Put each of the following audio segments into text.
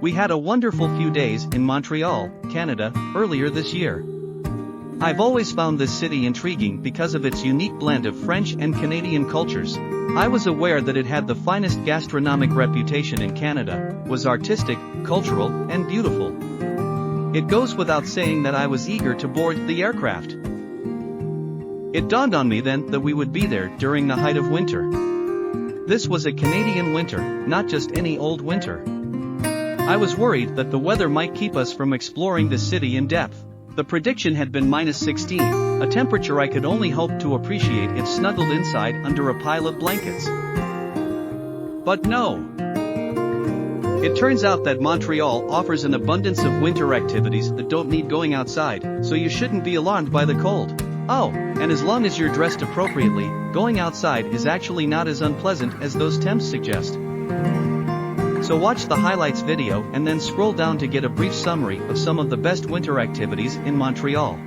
We had a wonderful few days in Montreal, Canada, earlier this year. I've always found this city intriguing because of its unique blend of French and Canadian cultures. I was aware that it had the finest gastronomic reputation in Canada, was artistic, cultural, and beautiful. It goes without saying that I was eager to board the aircraft. It dawned on me then that we would be there during the height of winter. This was a Canadian winter, not just any old winter. I was worried that the weather might keep us from exploring the city in depth. The prediction had been -16, a temperature I could only hope to appreciate if snuggled inside under a pile of blankets. But no. It turns out that Montreal offers an abundance of winter activities that don't need going outside, so you shouldn't be alarmed by the cold. Oh, and as long as you're dressed appropriately, going outside is actually not as unpleasant as those temps suggest. So watch the highlights video and then scroll down to get a brief summary of some of the best winter activities in Montreal.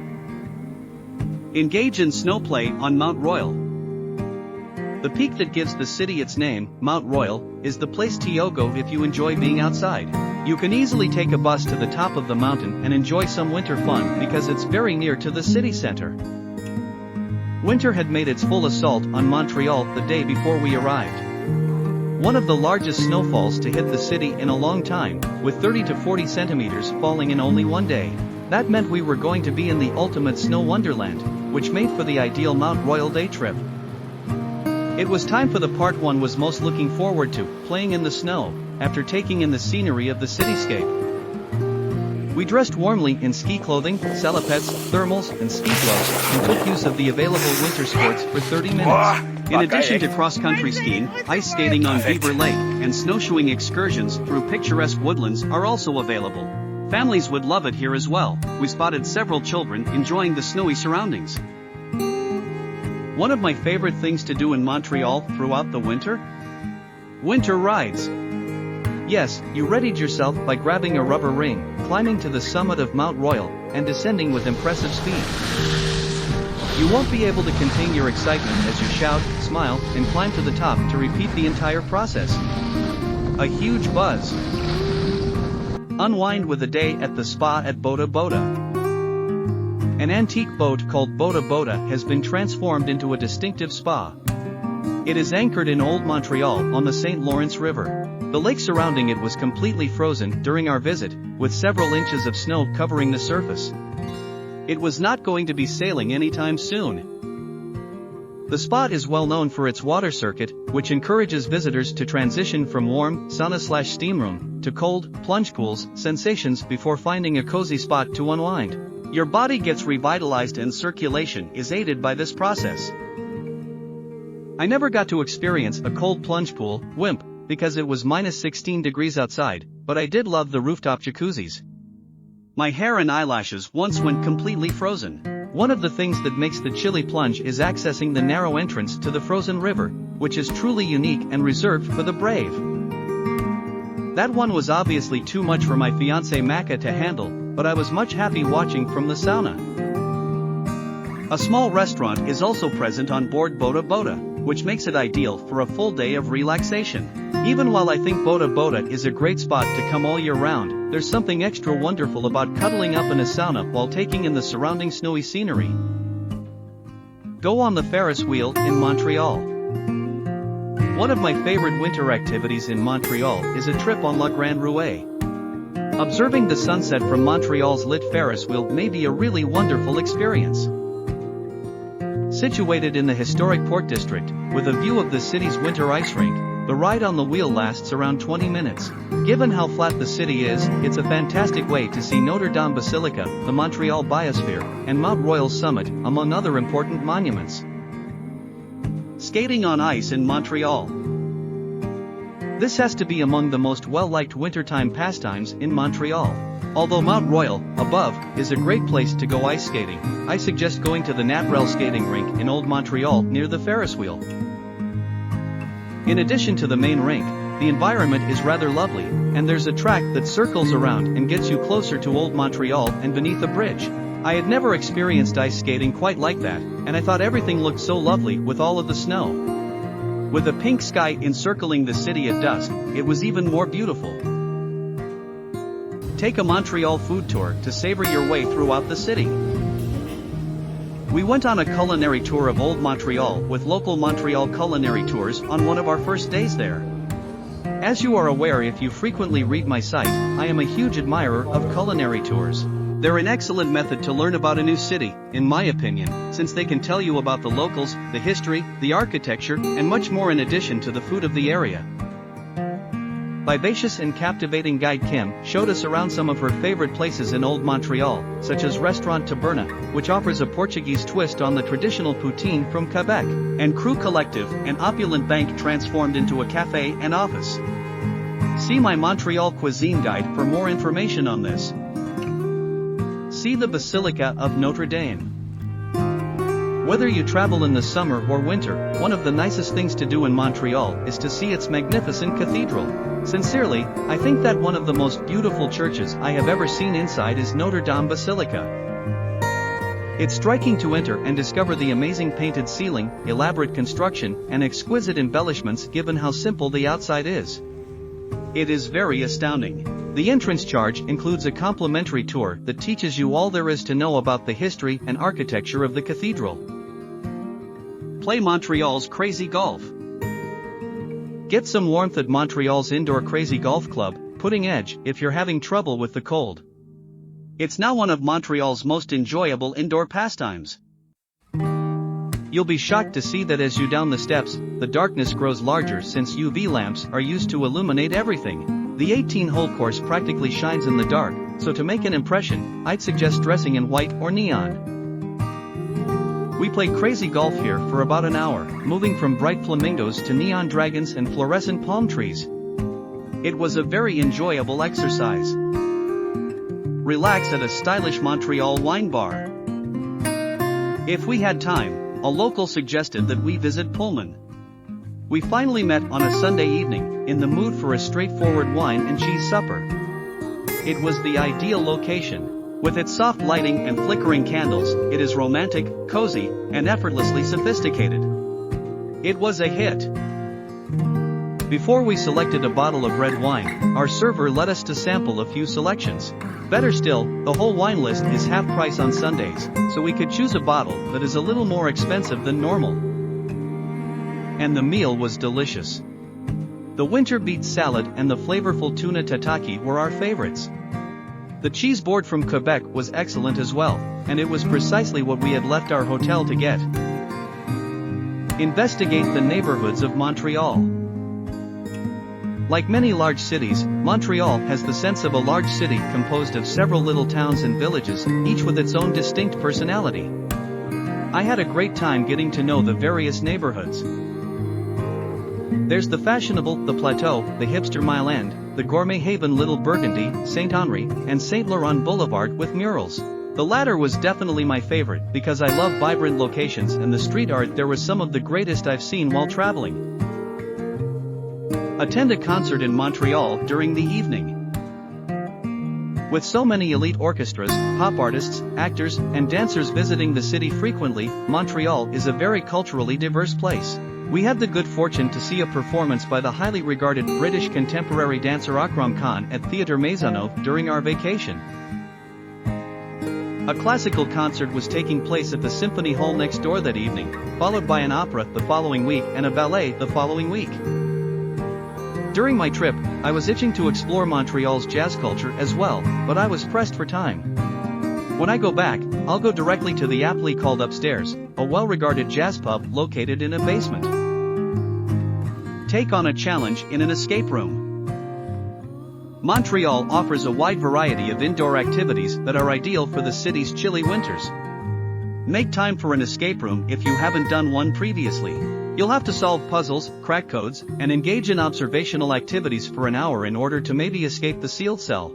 Engage in snowplay on Mount Royal. The peak that gives the city its name, Mount Royal, is the place to go if you enjoy being outside. You can easily take a bus to the top of the mountain and enjoy some winter fun because it's very near to the city center. Winter had made its full assault on Montreal the day before we arrived. One of the largest snowfalls to hit the city in a long time, with 30 to 40 centimeters falling in only one day. That meant we were going to be in the ultimate snow wonderland, which made for the ideal Mount Royal day trip. It was time for the part one was most looking forward to, playing in the snow, after taking in the scenery of the cityscape. We dressed warmly in ski clothing, salopettes, thermals, and ski gloves, and took use of the available winter sports for 30 minutes. In addition to cross-country skiing, ice skating on Beaver Lake, and snowshoeing excursions through picturesque woodlands are also available. Families would love it here as well. We spotted several children enjoying the snowy surroundings. One of my favorite things to do in Montreal throughout the winter? Winter rides. Yes, you readied yourself by grabbing a rubber ring, climbing to the summit of Mount Royal, and descending with impressive speed. You won't be able to contain your excitement as you shout, smile, and climb to the top to repeat the entire process. A huge buzz. Unwind with a day at the spa at Boda Boda. An antique boat called Boda Boda has been transformed into a distinctive spa. It is anchored in Old Montreal on the St. Lawrence River. The lake surrounding it was completely frozen during our visit, with several inches of snow covering the surface. It was not going to be sailing anytime soon. The spot is well known for its water circuit, which encourages visitors to transition from warm, sauna/steam room, to cold, plunge pools, sensations before finding a cozy spot to unwind. Your body gets revitalized and circulation is aided by this process. I never got to experience a cold plunge pool, wimp, because it was -16 degrees outside, but I did love the rooftop jacuzzis. My hair and eyelashes once went completely frozen. One of the things that makes the chilly plunge is accessing the narrow entrance to the frozen river, which is truly unique and reserved for the brave. That one was obviously too much for my fiancée Maka to handle, but I was much happy watching from the sauna. A small restaurant is also present on board Boda Boda, which makes it ideal for a full day of relaxation. Even while I think Boda Boda is a great spot to come all year round, there's something extra wonderful about cuddling up in a sauna while taking in the surrounding snowy scenery. Go on the Ferris wheel in Montreal. One of my favorite winter activities in Montreal is a trip on La Grande Roue. Observing the sunset from Montreal's lit Ferris wheel may be a really wonderful experience. Situated in the historic Port District, with a view of the city's winter ice rink, the ride on the wheel lasts around 20 minutes. Given how flat the city is, it's a fantastic way to see Notre Dame Basilica, the Montreal Biosphere, and Mount Royal's summit, among other important monuments. Skating on ice in Montreal. This has to be among the most well-liked wintertime pastimes in Montreal. Although Mount Royal, above, is a great place to go ice skating, I suggest going to the Natrel skating rink in Old Montreal near the Ferris wheel. In addition to the main rink, the environment is rather lovely, and there's a track that circles around and gets you closer to Old Montreal and beneath a bridge. I had never experienced ice skating quite like that, and I thought everything looked so lovely with all of the snow. With a pink sky encircling the city at dusk, it was even more beautiful. Take a Montreal food tour to savor your way throughout the city. We went on a culinary tour of Old Montreal with local Montreal culinary tours on one of our first days there. As you are aware if you frequently read my site, I am a huge admirer of culinary tours. They're an excellent method to learn about a new city, in my opinion, since they can tell you about the locals, the history, the architecture, and much more in addition to the food of the area. Vivacious and captivating guide Kim showed us around some of her favorite places in Old Montreal, such as Restaurant Taberna, which offers a Portuguese twist on the traditional poutine from Quebec, and Crew Collective, an opulent bank transformed into a cafe and office. See my Montreal cuisine guide for more information on this. See the Basilica of Notre Dame. Whether you travel in the summer or winter, one of the nicest things to do in Montreal is to see its magnificent cathedral. Sincerely, I think that one of the most beautiful churches I have ever seen inside is Notre Dame Basilica. It's striking to enter and discover the amazing painted ceiling, elaborate construction, and exquisite embellishments given how simple the outside is. It is very astounding. The entrance charge includes a complimentary tour that teaches you all there is to know about the history and architecture of the cathedral. Play Montreal's Crazy Golf. Get some warmth at Montreal's indoor Crazy Golf Club, putting edge if you're having trouble with the cold. It's now one of Montreal's most enjoyable indoor pastimes. You'll be shocked to see that as you down the steps, the darkness grows larger since UV lamps are used to illuminate everything. The 18-hole course practically shines in the dark, so to make an impression, I'd suggest dressing in white or neon. We played crazy golf here for about an hour, moving from bright flamingos to neon dragons and fluorescent palm trees. It was a very enjoyable exercise. Relax at a stylish Montreal wine bar. If we had time, a local suggested that we visit Pullman. We finally met on a Sunday evening, in the mood for a straightforward wine and cheese supper. It was the ideal location. With its soft lighting and flickering candles, it is romantic, cozy, and effortlessly sophisticated. It was a hit. Before we selected a bottle of red wine, our server led us to sample a few selections. Better still, the whole wine list is half price on Sundays, so we could choose a bottle that is a little more expensive than normal. And the meal was delicious. The winter beet salad and the flavorful tuna tataki were our favorites. The cheese board from Quebec was excellent as well, and it was precisely what we had left our hotel to get. Investigate the neighborhoods of Montreal. Like many large cities, Montreal has the sense of a large city composed of several little towns and villages, each with its own distinct personality. I had a great time getting to know the various neighborhoods. There's the fashionable, the Plateau, the hipster Mile End, the gourmet haven Little Burgundy, Saint Henri, and Saint Laurent Boulevard with murals. The latter was definitely my favorite because I love vibrant locations and the street art there was some of the greatest I've seen while traveling. Attend a concert in Montreal during the evening. With so many elite orchestras, pop artists, actors, and dancers visiting the city frequently, Montreal is a very culturally diverse place. We had the good fortune to see a performance by the highly regarded British contemporary dancer Akram Khan at Theatre Maisonneuve during our vacation. A classical concert was taking place at the Symphony Hall next door that evening, followed by an opera the following week and a ballet the following week. During my trip, I was itching to explore Montreal's jazz culture as well, but I was pressed for time. When I go back, I'll go directly to the aptly called Upstairs, a well-regarded jazz pub located in a basement. Take on a challenge in an escape room. Montreal offers a wide variety of indoor activities that are ideal for the city's chilly winters. Make time for an escape room if you haven't done one previously. You'll have to solve puzzles, crack codes, and engage in observational activities for an hour in order to maybe escape the sealed cell.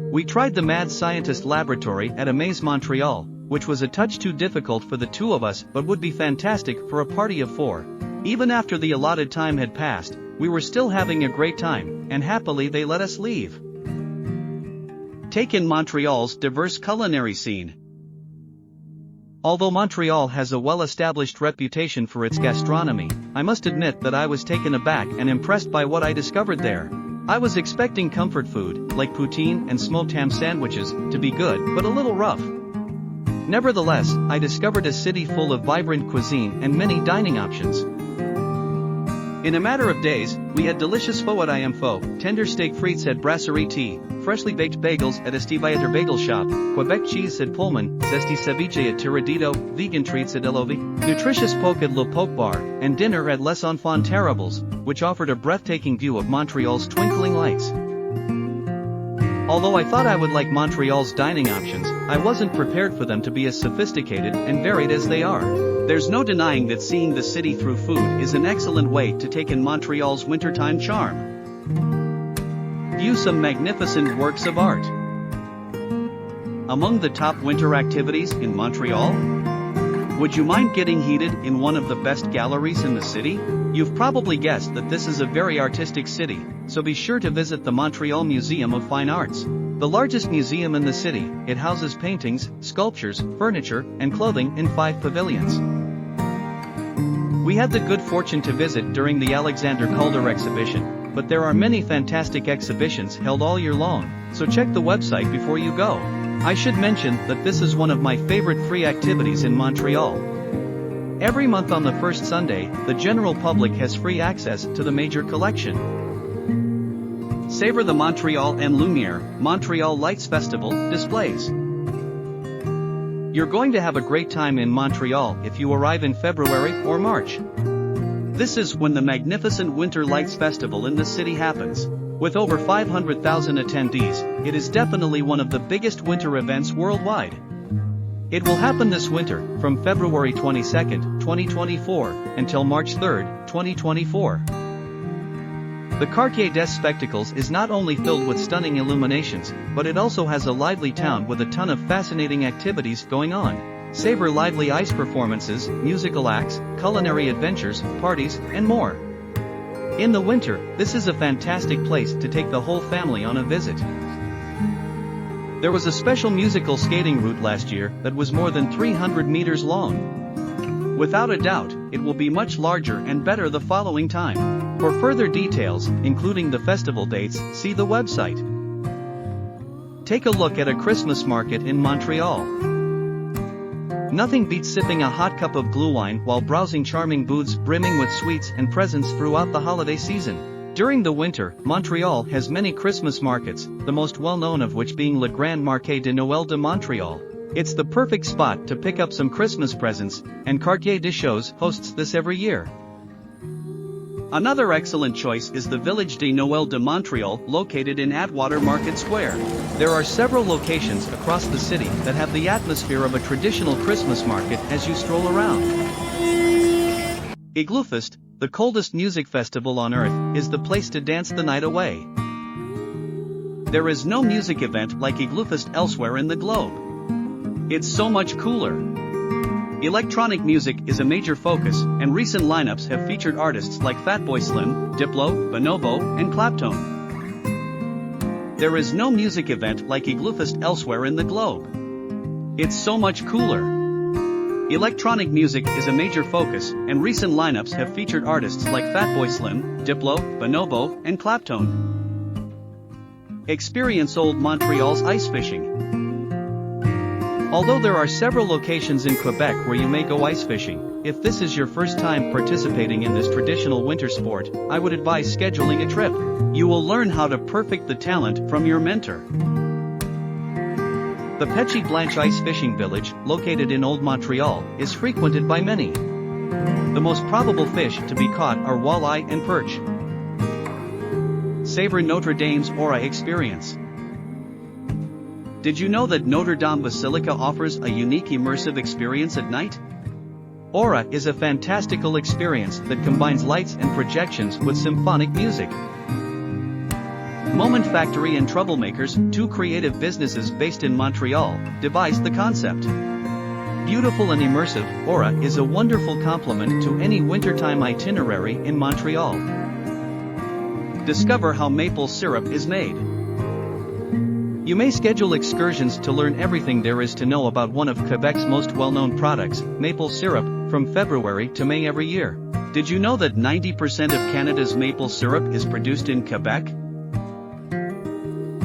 We tried the Mad Scientist Laboratory at Amaze Montreal, which was a touch too difficult for the two of us but would be fantastic for a party of 4. Even after the allotted time had passed, we were still having a great time, and happily they let us leave. Take in Montreal's diverse culinary scene. Although Montreal has a well-established reputation for its gastronomy, I must admit that I was taken aback and impressed by what I discovered there. I was expecting comfort food, like poutine and smoked ham sandwiches, to be good, but a little rough. Nevertheless, I discovered a city full of vibrant cuisine and many dining options. In a matter of days, we had delicious pho at IM tender steak frites at Brasserie T, freshly baked bagels at Estiviator Bagel Shop, Quebec cheese at Pullman, zesty ceviche at Tiradito, vegan treats at Elovi, nutritious poke at Le Poke Bar, and dinner at Les Enfants Terribles, which offered a breathtaking view of Montreal's twinkling lights. Although I thought I would like Montreal's dining options, I wasn't prepared for them to be as sophisticated and varied as they are. There's no denying that seeing the city through food is an excellent way to take in Montreal's wintertime charm. View some magnificent works of art. Among the top winter activities in Montreal? Would you mind getting heated in one of the best galleries in the city? You've probably guessed that this is a very artistic city, so be sure to visit the Montreal Museum of Fine Arts. The largest museum in the city, it houses paintings, sculptures, furniture, and clothing in 5 pavilions. We had the good fortune to visit during the Alexander Calder exhibition, but there are many fantastic exhibitions held all year long, so check the website before you go. I should mention that this is one of my favorite free activities in Montreal. Every month on the first Sunday, the general public has free access to the major collection. Savor the Montreal and Lumiere, Montreal Lights Festival, displays. You're going to have a great time in Montreal if you arrive in February or March. This is when the magnificent Winter Lights Festival in the city happens. With over 500,000 attendees, it is definitely one of the biggest winter events worldwide. It will happen this winter, from February 22, 2024, until March 3, 2024. The Quartier des Spectacles is not only filled with stunning illuminations, but it also has a lively town with a ton of fascinating activities going on. Savor lively ice performances, musical acts, culinary adventures, parties, and more. In the winter, this is a fantastic place to take the whole family on a visit. There was a special musical skating route last year that was more than 300 meters long. Without a doubt, it will be much larger and better the following time. For further details, including the festival dates, see the website. Take a look at a Christmas market in Montreal. Nothing beats sipping a hot cup of glühwein while browsing charming booths brimming with sweets and presents throughout the holiday season. During the winter, Montreal has many Christmas markets, the most well-known of which being Le Grand Marché de Noël de Montréal. It's the perfect spot to pick up some Christmas presents, and Quartier des Choses hosts this every year. Another excellent choice is the Village de Noël de Montreal, located in Atwater Market Square. There are several locations across the city that have the atmosphere of a traditional Christmas market as you stroll around. Igloofest, the coldest music festival on earth, is the place to dance the night away. There is no music event like Igloofest elsewhere in the globe. It's so much cooler. Electronic music is a major focus, and recent lineups have featured artists like Fatboy Slim, Diplo, Bonobo, and Clapton. There is no music event like Igloofest elsewhere in the globe. It's so much cooler. Electronic music is a major focus, and recent lineups have featured artists like Fatboy Slim, Diplo, Bonobo, and Clapton. Experience Old Montreal's ice fishing. Although there are several locations in Quebec where you may go ice fishing, if this is your first time participating in this traditional winter sport, I would advise scheduling a trip. You will learn how to perfect the talent from your mentor. The Petite Blanche Ice Fishing Village, located in Old Montreal, is frequented by many. The most probable fish to be caught are walleye and perch. Savor Notre Dame's Aura experience. Did you know that Notre Dame Basilica offers a unique immersive experience at night? Aura is a fantastical experience that combines lights and projections with symphonic music. Moment Factory and Troublemakers, two creative businesses based in Montreal, devised the concept. Beautiful and immersive, Aura is a wonderful complement to any wintertime itinerary in Montreal. Discover how maple syrup is made. You may schedule excursions to learn everything there is to know about one of Quebec's most well-known products, maple syrup, from February to May every year. Did you know that 90% of Canada's maple syrup is produced in Quebec?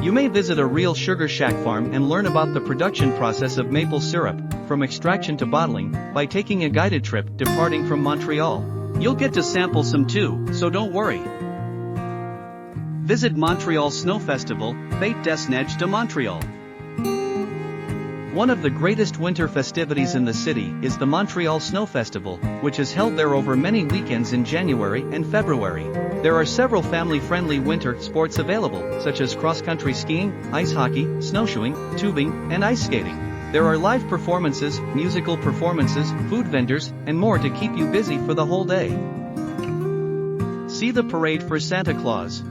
You may visit a real sugar shack farm and learn about the production process of maple syrup, from extraction to bottling, by taking a guided trip departing from Montreal. You'll get to sample some too, so don't worry. Visit Montreal Snow Festival, Fête des Neiges de Montréal. One of the greatest winter festivities in the city is the Montreal Snow Festival, which is held there over many weekends in January and February. There are several family-friendly winter sports available, such as cross-country skiing, ice hockey, snowshoeing, tubing, and ice skating. There are live performances, musical performances, food vendors, and more to keep you busy for the whole day. See the parade for Santa Claus.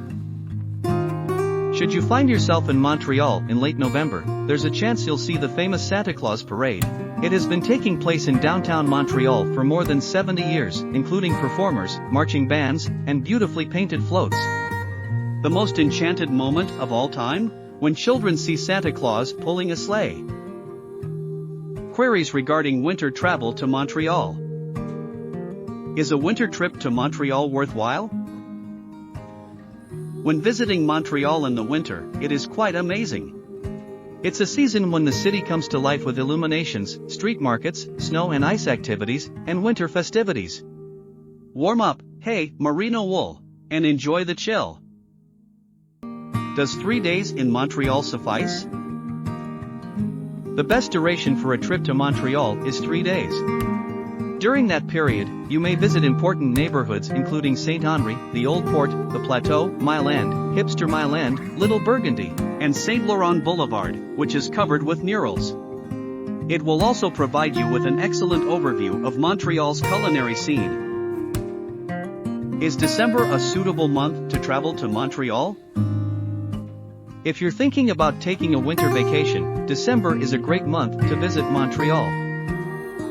Should you find yourself in Montreal in late November, there's a chance you'll see the famous Santa Claus parade. It has been taking place in downtown Montreal for more than 70 years, including performers, marching bands, and beautifully painted floats. The most enchanted moment of all time? When children see Santa Claus pulling a sleigh. Queries regarding winter travel to Montreal. Is a winter trip to Montreal worthwhile? When visiting Montreal in the winter, it is quite amazing. It's a season when the city comes to life with illuminations, street markets, snow and ice activities, and winter festivities. Warm up, hey, merino wool, and enjoy the chill. Does 3 days in Montreal suffice? The best duration for a trip to Montreal is 3 days. During that period, you may visit important neighborhoods including Saint-Henri, the Old Port, the Plateau, Mile-End, Hipster Mile-End, Little Burgundy, and Saint Laurent Boulevard, which is covered with murals. It will also provide you with an excellent overview of Montreal's culinary scene. Is December a suitable month to travel to Montreal? If you're thinking about taking a winter vacation, December is a great month to visit Montreal.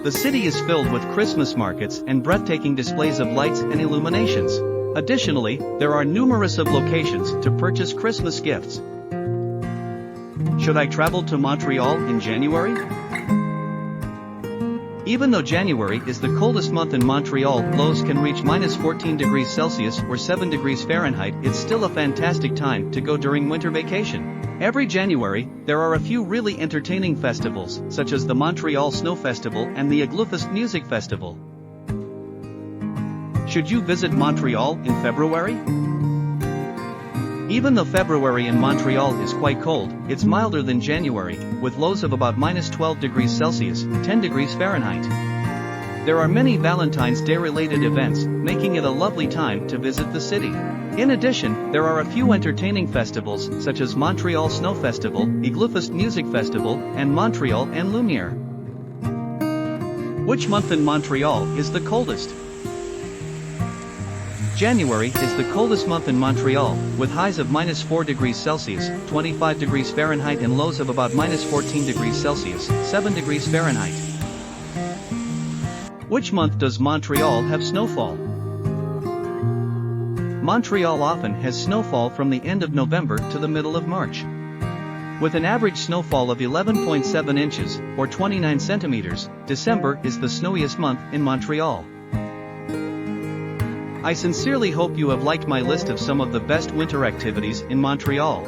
The city is filled with Christmas markets and breathtaking displays of lights and illuminations. Additionally, there are numerous locations to purchase Christmas gifts. Should I travel to Montreal in January? Even though January is the coldest month in Montreal, lows can reach -14 degrees Celsius or 7 degrees Fahrenheit. It's still a fantastic time to go during winter vacation. Every January, there are a few really entertaining festivals, such as the Montreal Snow Festival and the Icefishing Music Festival. Should you visit Montreal in February? Even though February in Montreal is quite cold, it's milder than January, with lows of about -12 degrees Celsius, 10 degrees Fahrenheit. There are many Valentine's Day related events, making it a lovely time to visit the city. In addition, there are a few entertaining festivals, such as Montreal Snow Festival, Icefishing Music Festival, and Montreal and Lumiere. Which month in Montreal is the coldest? January is the coldest month in Montreal, with highs of -4 degrees Celsius, 25 degrees Fahrenheit and lows of about -14 degrees Celsius, 7 degrees Fahrenheit. Which month does Montreal have snowfall? Montreal often has snowfall from the end of November to the middle of March. With an average snowfall of 11.7 inches, or 29 centimeters, December is the snowiest month in Montreal. I sincerely hope you have liked my list of some of the best winter activities in Montreal.